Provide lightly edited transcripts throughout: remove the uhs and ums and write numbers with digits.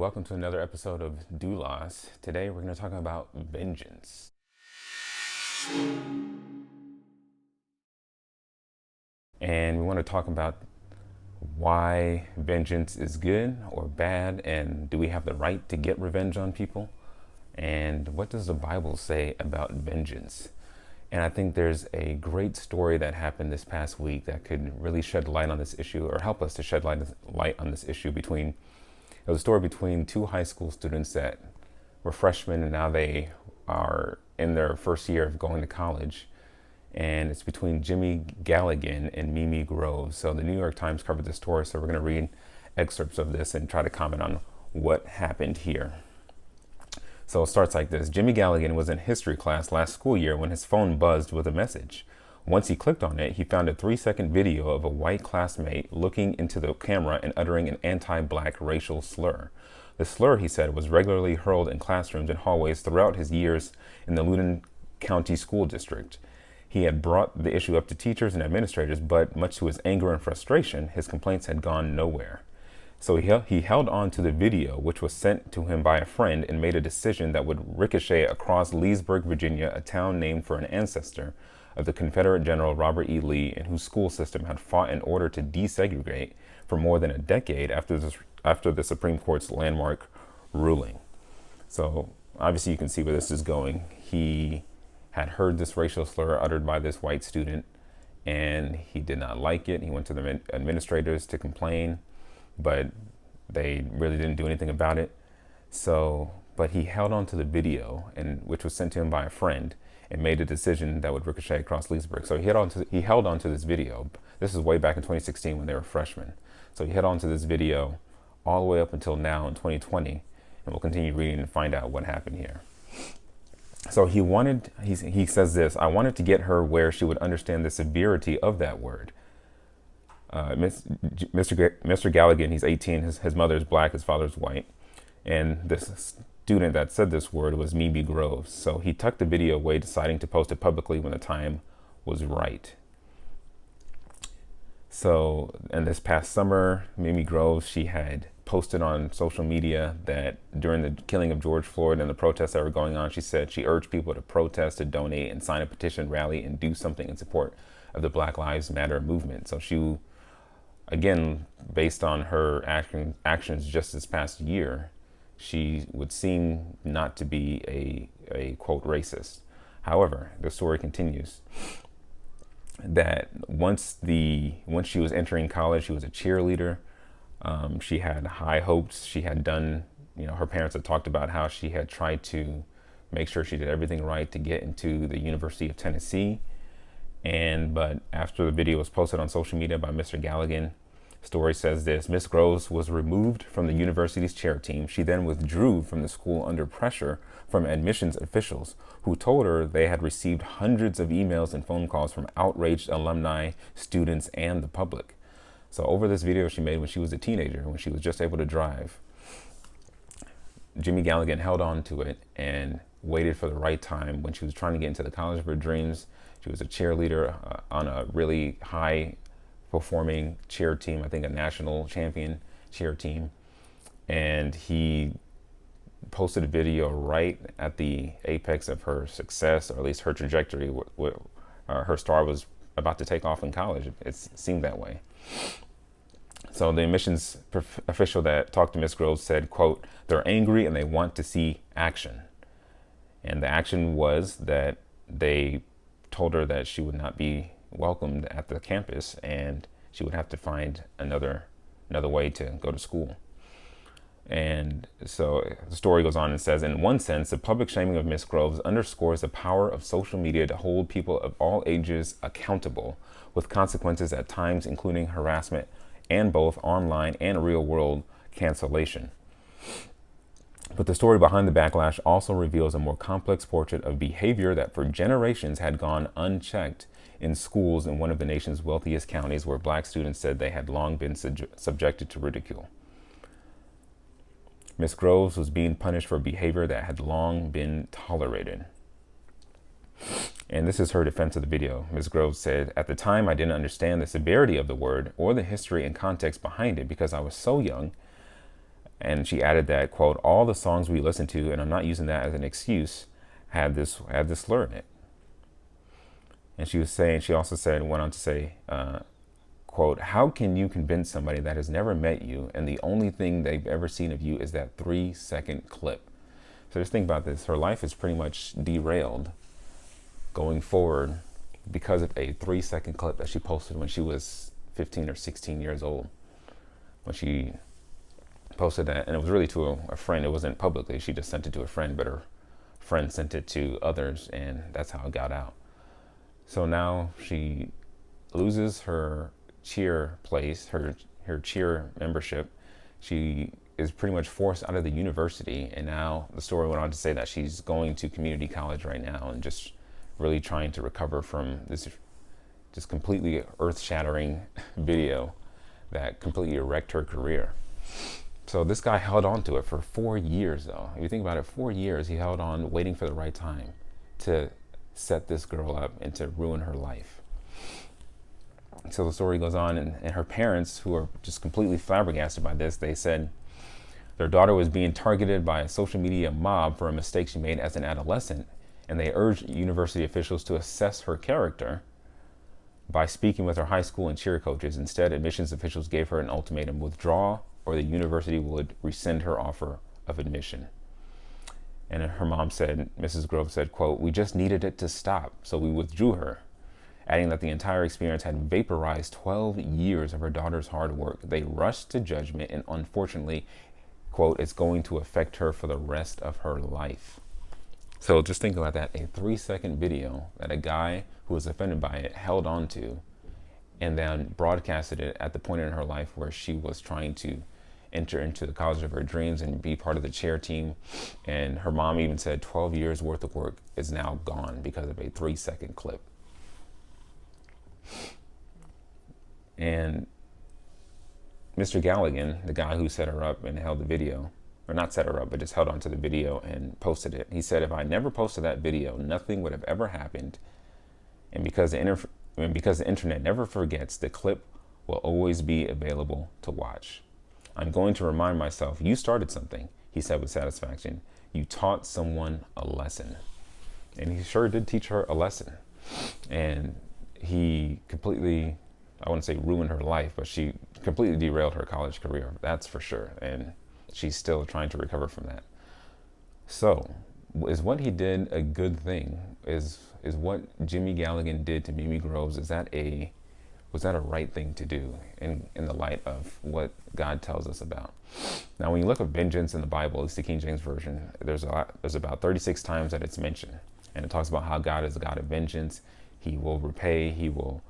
Welcome to another episode of Doulas. Today we're going to talk about vengeance. And we want to talk about why vengeance is good or bad, and do we have the right to get revenge on people? And what does the Bible say about vengeance? And I think there's a great story that happened this past week that could really shed light on this issue, or help us to shed light on this issue. It was a story between two high school students that were freshmen, and now they are in their first year of going to college. And it's between Jimmy Galligan and Mimi Groves. So the New York Times covered this story, so we're going to read excerpts of this and try to comment on what happened here. So it starts like this. Jimmy Galligan was in history class last school year when his phone buzzed with a message. Once he clicked on it, he found a 3-second video of a white classmate looking into the camera and uttering an anti-black racial slur. The slur, he said, was regularly hurled in classrooms and hallways throughout his years in the Loudoun County School District. He had brought the issue up to teachers and administrators, but much to his anger and frustration, his complaints had gone nowhere. So he held on to the video, which was sent to him by a friend, and made a decision that would ricochet across Leesburg, Virginia, a town named for an ancestor of the Confederate General Robert E. Lee, and whose school system had fought in order to desegregate for more than a decade after the Supreme Court's landmark ruling. So obviously you can see where this is going. He had heard this racial slur uttered by this white student, and he did not like it. He went to the administrators to complain, but they really didn't do anything about it. But he held on to the video, which was sent to him by a friend, and made a decision that would ricochet across Leesburg. So he held on to this video. This is way back in 2016 when they were freshmen. So he held on to this video all the way up until now in 2020, and we'll continue reading and find out what happened here. So he says this: I wanted to get her where she would understand the severity of that word. Mr. Galligan, he's 18, his mother is black, his father's white. And this student that said this word was Mimi Groves. So he tucked the video away, deciding to post it publicly when the time was right. So, and this past summer, Mimi Groves, she had posted on social media that during the killing of George Floyd and the protests that were going on, she said she urged people to protest, to donate, and sign a petition, rally, and do something in support of the Black Lives Matter movement. So she, again, based on her actions just this past year, she would seem not to be a quote racist. However, the story continues that once she was entering college, she was a cheerleader. She had high hopes. She had done, her parents had talked about how she had tried to make sure she did everything right to get into the University of Tennessee. But after the video was posted on social media by Mr. Galligan, story says this: Miss Groves was removed from the university's chair team. She then withdrew from the school under pressure from admissions officials, who told her they had received hundreds of emails and phone calls from outraged alumni, students, and the public. So over this video she made when she was a teenager, when she was just able to drive, Jimmy Galligan held on to it and waited for the right time when she was trying to get into the college of her dreams. She was a cheerleader on a really high performing cheer team, I think a national champion cheer team. And he posted a video right at the apex of her success, or at least her trajectory. Her star was about to take off in college. It seemed that way. So the admissions official that talked to Miss Groves said, quote, "They're angry and they want to see action." And the action was that they told her that she would not be welcomed at the campus, and she would have to find another way to go to school. And so the story goes on and says, in one sense, the public shaming of Miss Groves underscores the power of social media to hold people of all ages accountable, with consequences at times including harassment and both online and real world cancellation. But the story behind the backlash also reveals a more complex portrait of behavior that for generations had gone unchecked in schools in one of the nation's wealthiest counties, where black students said they had long been subjected to ridicule. Miss Groves was being punished for behavior that had long been tolerated. And this is her defense of the video. Ms. Groves said, "At the time, I didn't understand the severity of the word or the history and context behind it because I was so young. And she added that, quote, all the songs we listen to, and I'm not using that as an excuse, had this slur in it. And she also went on to say, quote, how can you convince somebody that has never met you and the only thing they've ever seen of you is that 3-second clip? So just think about this. Her life is pretty much derailed going forward because of a 3-second clip that she posted when she was 15 or 16 years old. When she posted that, and it was really to a friend. It wasn't publicly. She just sent it to a friend, but her friend sent it to others, and that's how it got out. So now she loses her cheer place, her cheer membership. She is pretty much forced out of the university, and now the story went on to say that she's going to community college right now and just really trying to recover from this just completely earth-shattering video that completely wrecked her career. So this guy held on to it for 4 years, though. If you think about it, 4 years he held on, waiting for the right time to set this girl up and to ruin her life. So the story goes on, and her parents, who are just completely flabbergasted by this, they said their daughter was being targeted by a social media mob for a mistake she made as an adolescent, and they urged university officials to assess her character by speaking with her high school and cheer coaches. Instead, admissions officials gave her an ultimatum: withdraw or the university would rescind her offer of admission. And her mom said, Mrs. Grove said, quote, we just needed it to stop, so we withdrew her, adding that the entire experience had vaporized 12 years of her daughter's hard work. They rushed to judgment, and unfortunately, quote, it's going to affect her for the rest of her life. So just think about that, a 3-second video that a guy who was offended by it held on to and then broadcasted it at the point in her life where she was trying to enter into the college of her dreams and be part of the cheer team. And her mom even said 12 years worth of work is now gone because of a 3-second clip. And Mr. Galligan, the guy who set her up and held the video, or not set her up, but just held onto the video and posted it. He said, if I never posted that video, nothing would have ever happened. And because the internet never forgets, the clip will always be available to watch. I'm going to remind myself, you started something, he said with satisfaction. You taught someone a lesson. And he sure did teach her a lesson. And he completely, I wouldn't say ruined her life, but she completely derailed her college career. That's for sure. And she's still trying to recover from that. So, is what he did a good thing? Is what Jimmy Galligan did to Mimi Groves, was that a right thing to do in the light of what God tells us about? Now, when you look at vengeance in the Bible, it's the King James Version, there's about 36 times that it's mentioned. And it talks about how God is a God of vengeance. He will repay, he will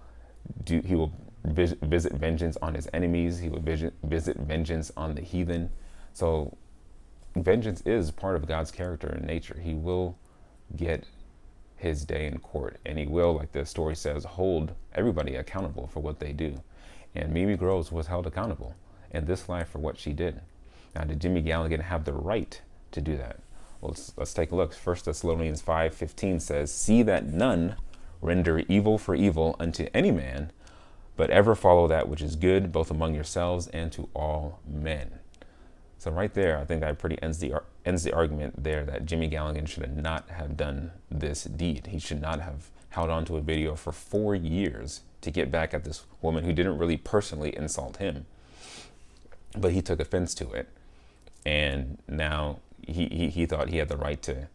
visit vengeance on his enemies, he will visit vengeance on the heathen. So vengeance is part of God's character and nature. He will get his day in court, and he will, like the story says, hold everybody accountable for what they do. And Mimi Groves was held accountable in this life for what she did. Now, did Jimmy Galligan have the right to do that? Well, let's take a look. 1 Thessalonians 5:15 says, see that none render evil for evil unto any man, but ever follow that which is good, both among yourselves and to all men. So right there, I think that pretty ends the argument there that Jimmy Galligan should not have done this deed. He should not have held on to a video for 4 years to get back at this woman who didn't really personally insult him, but he took offense to it. And now he thought he had the right to,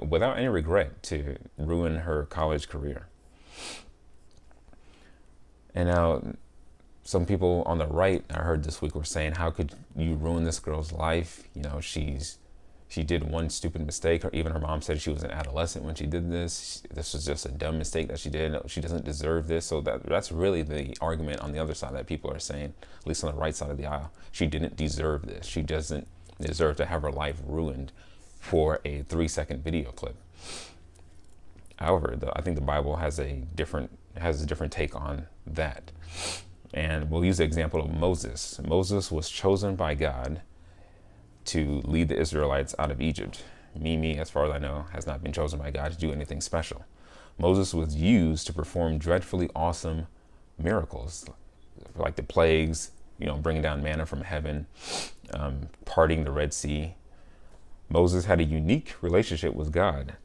without any regret, to ruin her college career. And now, some people on the right, I heard this week, were saying, how could you ruin this girl's life? You know, she did one stupid mistake. Or even her mom said she was an adolescent when she did this. This was just a dumb mistake that she did. She doesn't deserve this. So that's really the argument on the other side that people are saying, at least on the right side of the aisle. She didn't deserve this. She doesn't deserve to have her life ruined for a 3-second video clip. However, I think the Bible has a different take on that. And we'll use the example of Moses. Moses was chosen by God to lead the Israelites out of Egypt. Mimi, as far as I know, has not been chosen by God to do anything special. Moses was used to perform dreadfully awesome miracles, like the plagues, bringing down manna from heaven, parting the Red Sea. Moses had a unique relationship with God.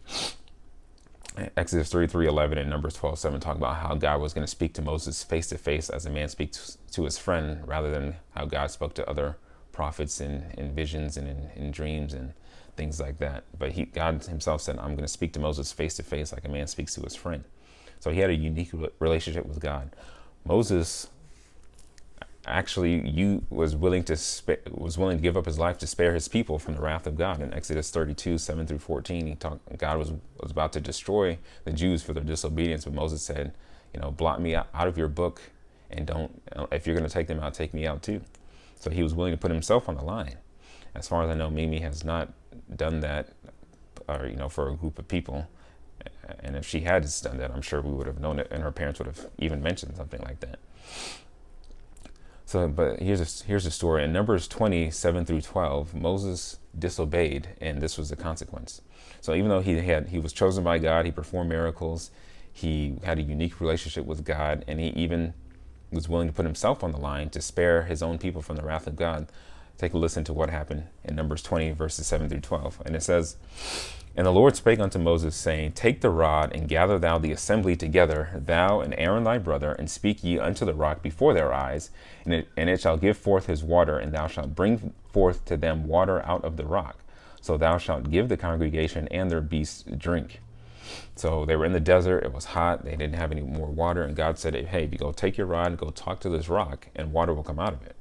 Exodus 33:11 and Numbers 12:7 talk about how God was going to speak to Moses face to face as a man speaks to his friend, rather than how God spoke to other prophets in visions and in dreams and things like that. But God himself said, I'm going to speak to Moses face to face like a man speaks to his friend. So he had a unique relationship with God. Moses actually was willing to give up his life to spare his people from the wrath of God. In Exodus 32:7-14, God was about to destroy the Jews for their disobedience, but Moses said, blot me out of your book, and if you're going to take them out, take me out too. So he was willing to put himself on the line. As far as I know, Mimi has not done that, or for a group of people. And if she had done that, I'm sure we would have known it, and her parents would have even mentioned something like that. So, but here's a story. In Numbers 20:7-12, Moses disobeyed, and this was the consequence. So even though he was chosen by God, he performed miracles, he had a unique relationship with God, and he even was willing to put himself on the line to spare his own people from the wrath of God. Take a listen to what happened in Numbers 20, verses 7-12. And it says, And the Lord spake unto Moses, saying, Take the rod, and gather thou the assembly together, thou and Aaron thy brother, and speak ye unto the rock before their eyes, and it shall give forth his water, and thou shalt bring forth to them water out of the rock. So thou shalt give the congregation and their beasts drink. So they were in the desert, it was hot, they didn't have any more water, and God said, hey, if you go take your rod, go talk to this rock, and water will come out of it.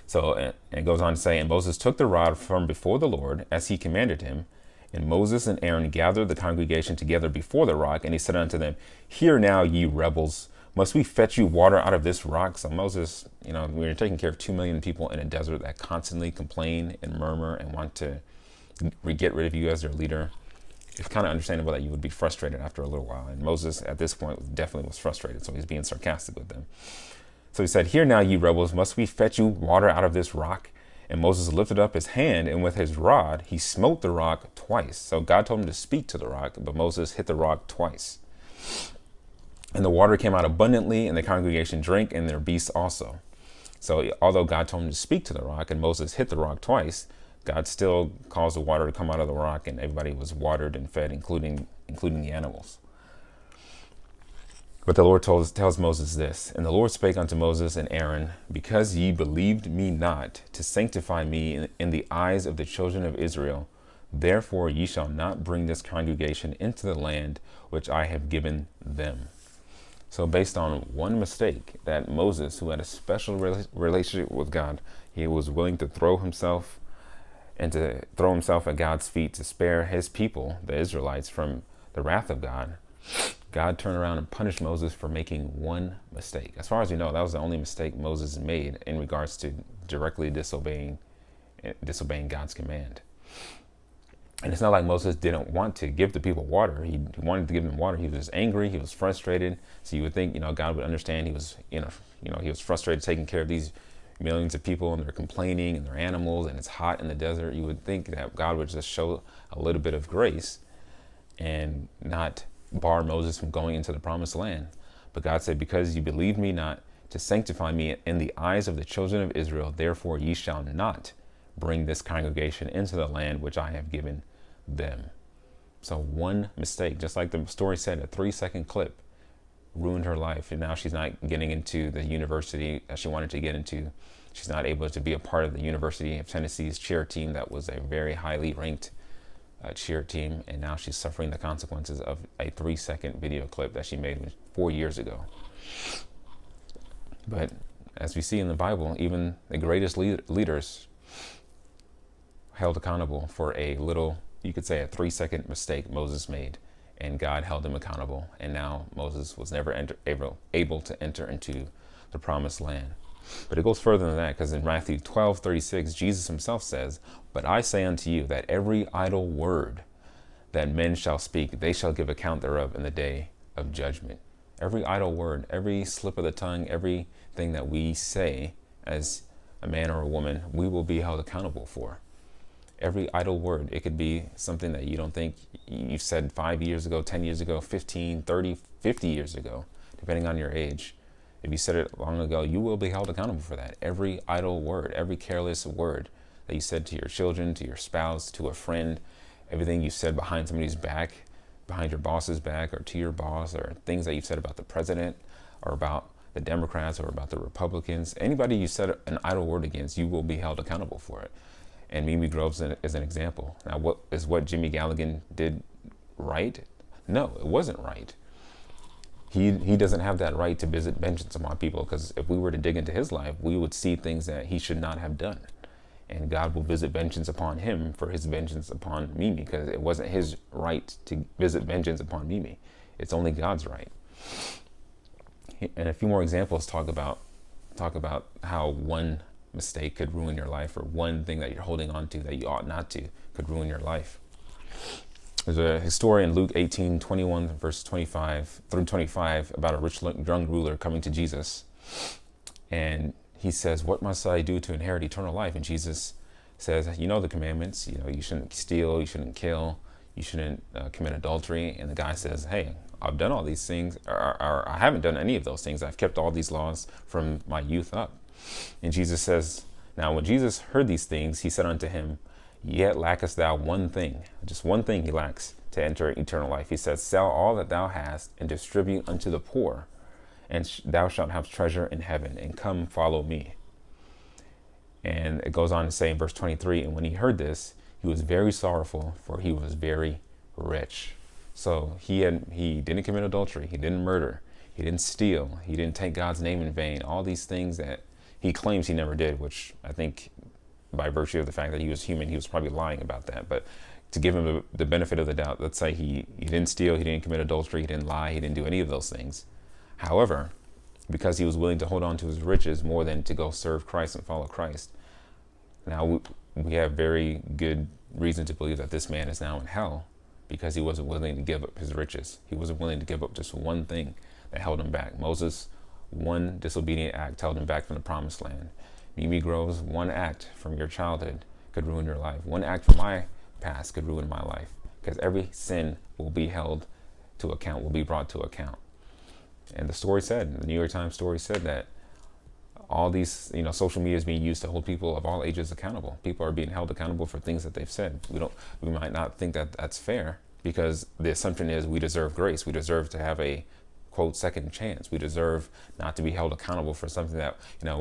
So it goes on to say, And Moses took the rod from before the Lord, as he commanded him, and Moses and Aaron gathered the congregation together before the rock, and he said unto them, Hear now, ye rebels, must we fetch you water out of this rock? So Moses, we were taking care of 2 million people in a desert that constantly complain and murmur and want to get rid of you as their leader. It's kind of understandable that you would be frustrated after a little while. And Moses, at this point, definitely was frustrated, so he's being sarcastic with them. So he said, Hear now, ye rebels, must we fetch you water out of this rock? And Moses lifted up his hand, and with his rod, he smote the rock twice. So God told him to speak to the rock, but Moses hit the rock twice. And the water came out abundantly, and the congregation drank, and their beasts also. So although God told him to speak to the rock, and Moses hit the rock twice, God still caused the water to come out of the rock, and everybody was watered and fed, including the animals. But the Lord tells Moses this, And the Lord spake unto Moses and Aaron, Because ye believed me not to sanctify me in the eyes of the children of Israel, therefore ye shall not bring this congregation into the land which I have given them. So based on one mistake that Moses, who had a special relationship with God, he was willing to throw himself at God's feet to spare his people, the Israelites, from the wrath of God. God turned around and punished Moses for making one mistake. As far as we know, that was the only mistake Moses made in regards to directly disobeying God's command. And it's not like Moses didn't want to give the people water. He wanted to give them water. He was angry. He was frustrated. So you would think, God would understand. He was, he was frustrated taking care of these millions of people, and they're complaining, and they're animals, and it's hot in the desert. You would think that God would just show a little bit of grace and not bar Moses from going into the promised land. But God said, Because you believed me not to sanctify me in the eyes of the children of Israel, therefore ye shall not bring this congregation into the land which I have given them. So one mistake, just like the story said, a 3-second clip ruined her life. And now she's not getting into the university that she wanted to get into. She's not able to be a part of the University of Tennessee's cheer team that was a very highly ranked cheer team, and now she's suffering the consequences of a 3-second video clip that she made 4 years ago. But as we see in the Bible, even the greatest leaders held accountable for a little, you could say, a 3-second mistake Moses made, and God held him accountable, and now Moses was never able to enter into the promised land. But it goes further than that, because in Matthew 12:36, Jesus himself says, But I say unto you that every idle word that men shall speak, they shall give account thereof in the day of judgment. Every idle word, every slip of the tongue, everything that we say as a man or a woman, we will be held accountable for. Every idle word, it could be something that you don't think you said 5 years ago, 10 years ago, 15, 30, 50 years ago, depending on your age. If you said it long ago, you will be held accountable for that. Every idle word, every careless word that you said to your children, to your spouse, to a friend, everything you said behind somebody's back, behind your boss's back, or to your boss, or things that you've said about the president or about the Democrats or about the Republicans, anybody you said an idle word against, you will be held accountable for it. And Mimi Groves is an example. Now, what Jimmy Galligan did right? No, it wasn't right. He doesn't have that right to visit vengeance upon people, because if we were to dig into his life, we would see things that he should not have done. And God will visit vengeance upon him for his vengeance upon Mimi, because it wasn't his right to visit vengeance upon Mimi. It's only God's right. And a few more examples talk about how one mistake could ruin your life, or one thing that you're holding on to that you ought not to could ruin your life. There's a story in Luke 18:21, verse 25 through 25, about a rich young ruler coming to Jesus. And he says, "What must I do to inherit eternal life?" And Jesus says, "You know the commandments. You know, you shouldn't steal, you shouldn't kill, you shouldn't commit adultery." And the guy says, "Hey, I've done all these things, or I haven't done any of those things. I've kept all these laws from my youth up." And Jesus says, now when Jesus heard these things, he said unto him, "Yet lackest thou one thing." Just one thing he lacks to enter eternal life. He says, "Sell all that thou hast and distribute unto the poor, and thou shalt have treasure in heaven, and come follow me." And it goes on to say in verse 23, "And when he heard this, he was very sorrowful, for he was very rich." So he didn't commit adultery, he didn't murder, he didn't steal, he didn't take God's name in vain. All these things that he claims he never did, which I think by virtue of the fact that he was human, he was probably lying about that. But to give him the benefit of the doubt, let's say he didn't steal, he didn't commit adultery, he didn't lie, he didn't do any of those things. However, because he was willing to hold on to his riches more than to go serve Christ and follow Christ, now we have very good reason to believe that this man is now in hell, because he wasn't willing to give up his riches. He wasn't willing to give up just one thing that held him back. Moses, one disobedient act held him back from the promised land. Mimi Groves, one act from your childhood could ruin your life. One act from my past could ruin my life, because every sin will be held to account, will be brought to account. And the story said, the New York Times story said, that all these, social media is being used to hold people of all ages accountable. People are being held accountable for things that they've said. We might not think that that's fair, because the assumption is we deserve grace. We deserve to have a, quote, second chance. We deserve not to be held accountable for something that,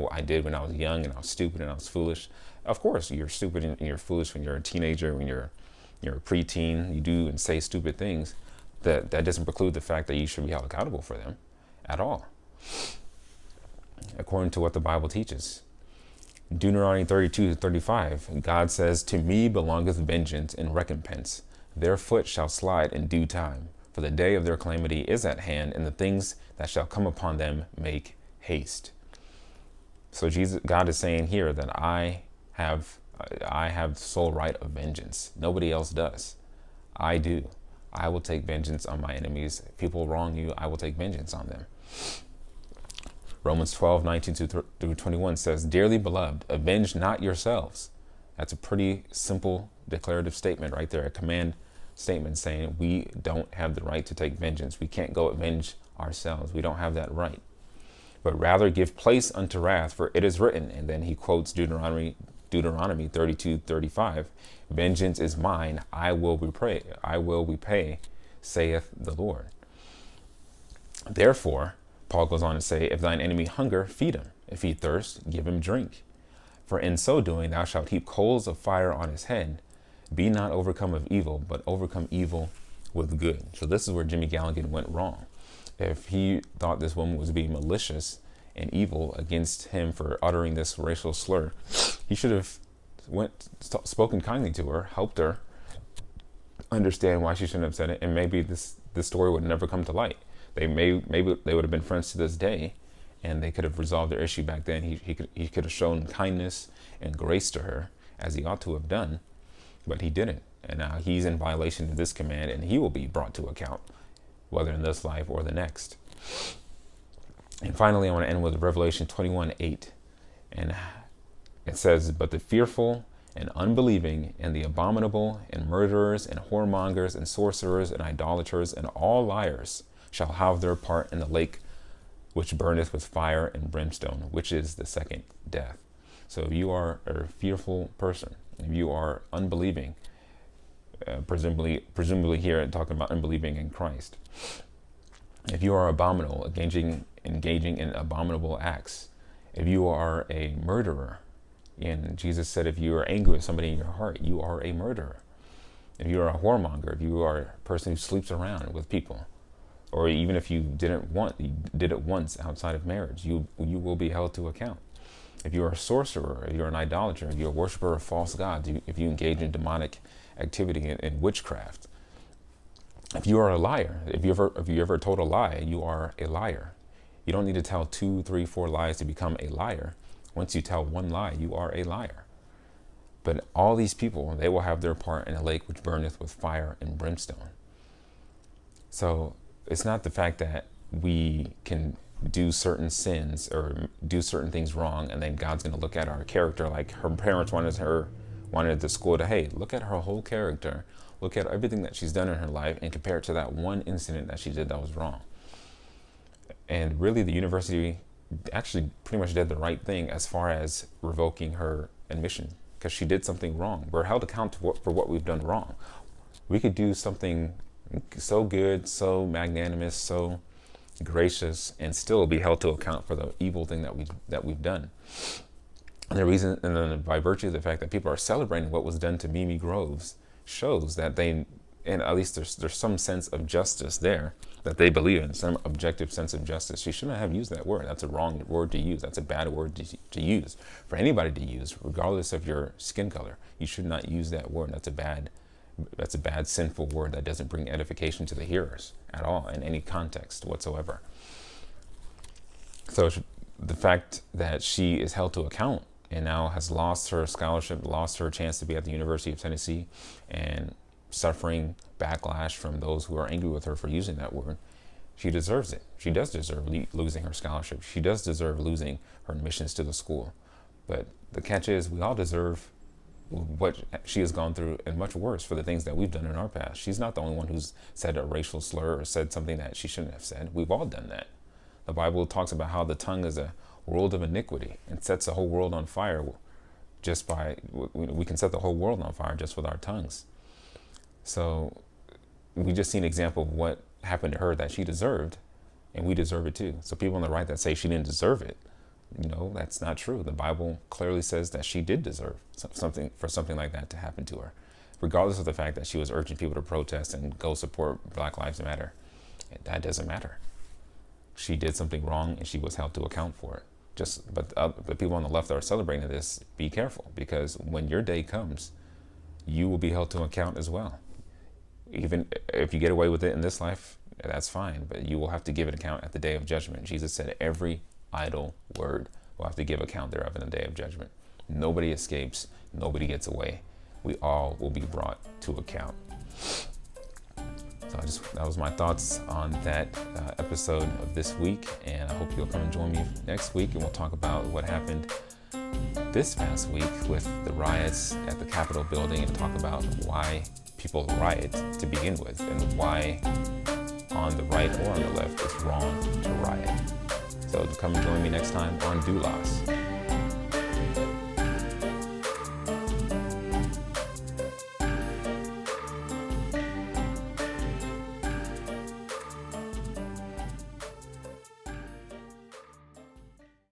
I did when I was young and I was stupid and I was foolish. Of course, you're stupid and you're foolish when you're a teenager, when you're a preteen, you do and say stupid things. That doesn't preclude the fact that you should be held accountable for them at all, according to what the Bible teaches. Deuteronomy 32:35, God says, "To me belongeth vengeance and recompense. Their foot shall slide in due time. For the day of their calamity is at hand, and the things that shall come upon them make haste." So God is saying here that I have the sole right of vengeance. Nobody else does. I do. I will take vengeance on my enemies. If people wrong you, I will take vengeance on them. Romans 12:19-21 says, "Dearly beloved, avenge not yourselves." That's a pretty simple declarative statement right there, a command statement saying we don't have the right to take vengeance. We can't go avenge ourselves. We don't have that right. "But rather give place unto wrath, for it is written," and then he quotes Deuteronomy 32:35, "Vengeance is mine, I will repay, saith the Lord." Therefore, Paul goes on to say, "If thine enemy hunger, feed him. If he thirst, give him drink. For in so doing thou shalt heap coals of fire on his head. Be not overcome of evil, but overcome evil with good." So this is where Jimmy Galligan went wrong. If he thought this woman was being malicious and evil against him for uttering this racial slur, he should have spoken kindly to her, helped her understand why she shouldn't have said it, and maybe this story would never come to light. Maybe they would have been friends to this day, and they could have resolved their issue back then. He could have shown kindness and grace to her, as he ought to have done, but he didn't. And now he's in violation of this command, and he will be brought to account, whether in this life or the next. And finally, I want to end with Revelation 21:8. And it says, "But the fearful and unbelieving and the abominable and murderers and whoremongers and sorcerers and idolaters and all liars shall have their part in the lake which burneth with fire and brimstone, which is the second death. So if you are a fearful person, if you are unbelieving, presumably here talking about unbelieving in Christ, if you are abominable, engaging in abominable acts, if you are a murderer, and Jesus said if you are angry with somebody in your heart, you are a murderer. If you are a whoremonger, if you are a person who sleeps around with people, or even if you did it once outside of marriage, you will be held to account. If you're a sorcerer, if you're an idolater, if you're a worshiper of false gods, if you engage in demonic activity in witchcraft, if you are a liar, if you ever told a lie, you are a liar. You don't need to tell 2, 3, 4 lies to become a liar. Once you tell one lie, you are a liar. But all these people, they will have their part in a lake which burneth with fire and brimstone. So it's not the fact that we can do certain sins or do certain things wrong, and then God's going to look at our character like her parents wanted the school to, hey, look at her whole character, look at everything that she's done in her life, and compare it to that one incident that she did that was wrong. And really, the university actually pretty much did the right thing as far as revoking her admission, because she did something wrong. We're held accountable for what we've done wrong. We could do something so good, so magnanimous, so gracious, and still be held to account for the evil thing that we've done. And the reason, and then by virtue of the fact that people are celebrating what was done to Mimi Groves, shows that they, and at least there's some sense of justice there that they believe in, some objective sense of justice. She shouldn't have used that word. That's a wrong word to use. That's a bad word to use for anybody to use, regardless of your skin color. You should not use that word. That's a bad sinful word that doesn't bring edification to the hearers at all in any context whatsoever. So the fact that she is held to account and now has lost her scholarship, lost her chance to be at the University of Tennessee, and suffering backlash from those who are angry with her for using that word, she deserves it. She does deserve losing her scholarship. She does deserve losing her admissions to the school. But the catch is, we all deserve what she has gone through, and much worse for the things that we've done in our past. She's not the only one who's said a racial slur or said something that she shouldn't have said. We've all done that. The Bible talks about how the tongue is a world of iniquity and sets the whole world on fire just by, we can set the whole world on fire just with our tongues. So we just see an example of what happened to her that she deserved, and we deserve it too. So people on the right that say she didn't deserve it, that's not true. The Bible clearly says that she did deserve something like that to happen to her, regardless of the fact that she was urging people to protest and go support Black Lives Matter. That doesn't matter. She did something wrong and she was held to account for it. But the people on the left that are celebrating this, be careful, because when your day comes, you will be held to account as well. Even if you get away with it in this life, that's fine, but you will have to give an account at the day of judgment. Jesus said every idle word will have to give account thereof in the day of judgment. Nobody escapes. Nobody gets away. We all will be brought to account. So that was my thoughts on that episode of this week, and I hope you'll come and join me next week, and we'll talk about what happened this past week with the riots at the Capitol building, and talk about why people riot to begin with, and why on the right or on the left it's wrong to riot. So come and join me next time on Doulas.